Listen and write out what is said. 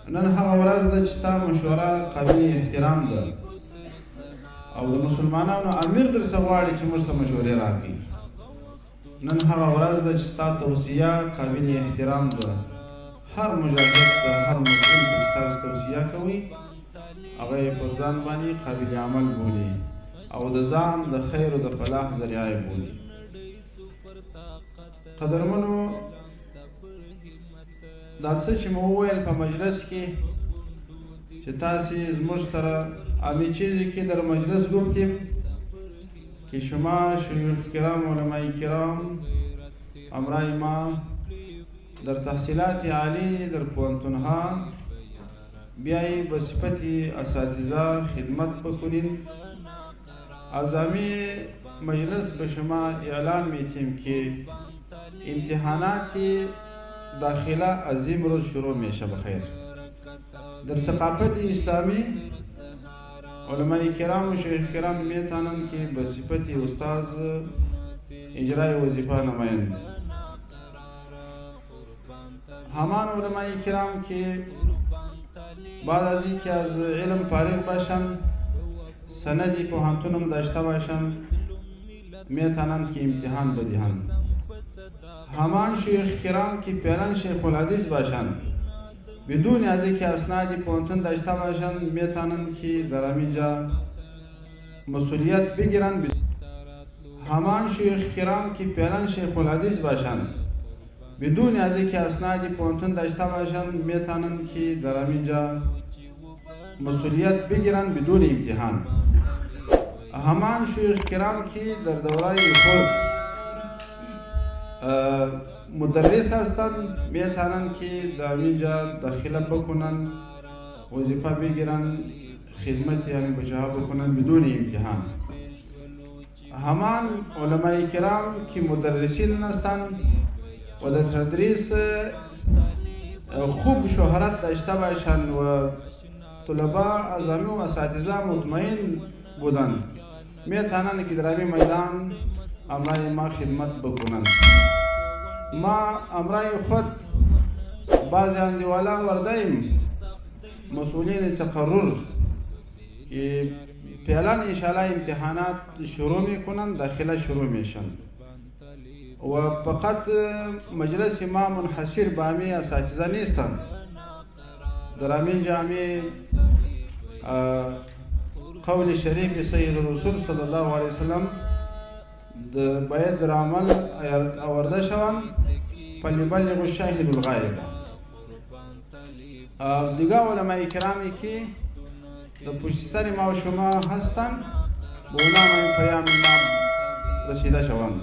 نن هغه ورځ ده چې ستا مشوره قابل احترام ده او د مسلمانانو امیر درڅه غواړي چې موږ ته مشورې راکړي. نن هغه ورځ ده چې ستا توصیه قابل احترام ده. هر مجاهد ده، هر مسلم چې تاسو توصیه کوي هغه یې پر ځان باندې قابل عمل بولي او د ځان د خیر او د فلاح ذریعه یې بولي. قدرمنو، دا څه چې مو وویل په مجلس کې چې تاسې زموږ سره همه چیزی که در مجلس گفتیم که شما شیوخ کرام علماء کرام امرای ما در تحصیلات عالی در پوهنتونها بیایی به صفت اساتذه خدمت بکنین. از همین مجلس به شما اعلان میتیم که امتحانات داخله از امروز شروع میشه بخیر. در ثقافت اسلامی علماء کرام و شیخ کرام میتونن که به صفت استاد اجرای وظیفه نمایند. همان علماء کرام که بعد از اینکه از علم فارغ باشن سندی پوهنتونم داشته باشن میتونن که امتحان بدهند. همان شیخ کرام که فعلا شیخ الحدیث باشن بدون از اینکه اسنادی پوهنتون داشته باشن میتونن که در همینجا مسئولیت بگیرن. همان شیخ کرام که فعلا شیخ الحدیث باشن بدون از اینکه اسنادی پوهنتون داشته باشن میتونن که در همینجا مسئولیت بگیرن بدون امتحان. همان شیخ کرام که در دورای خود مدرس هستند میتونن که در اینجا داخله بکنن، وظیفه بگیرن، خدمت یعنی بجاها بکنن بدون امتحان. همان علماء کرام که مدرسین هستند و در تدریس خوب شهرت داشته باشند و طلبه از همه و اساتذه مطمئن بودند میتونن که در همین میدان امرای ما خدمت بکنند. ما امرای خود بعضی اندیوالا وردهیم مسئولین تقرر که فعلا انشاءالله امتحانات شروع میکنند، داخله شروع میشن و فقط مجلس ما منحصر به همه اساتذه نیستند. در همین جامعه قول شریف سید رسول صلی الله علیه وسلم باید در عمل آورده شوند فلیبلغ الشاهد الغایب. دیگه علماء کرامی که در پشت سر ما و شما هستند به اونا این پیام ما رسیده شوند.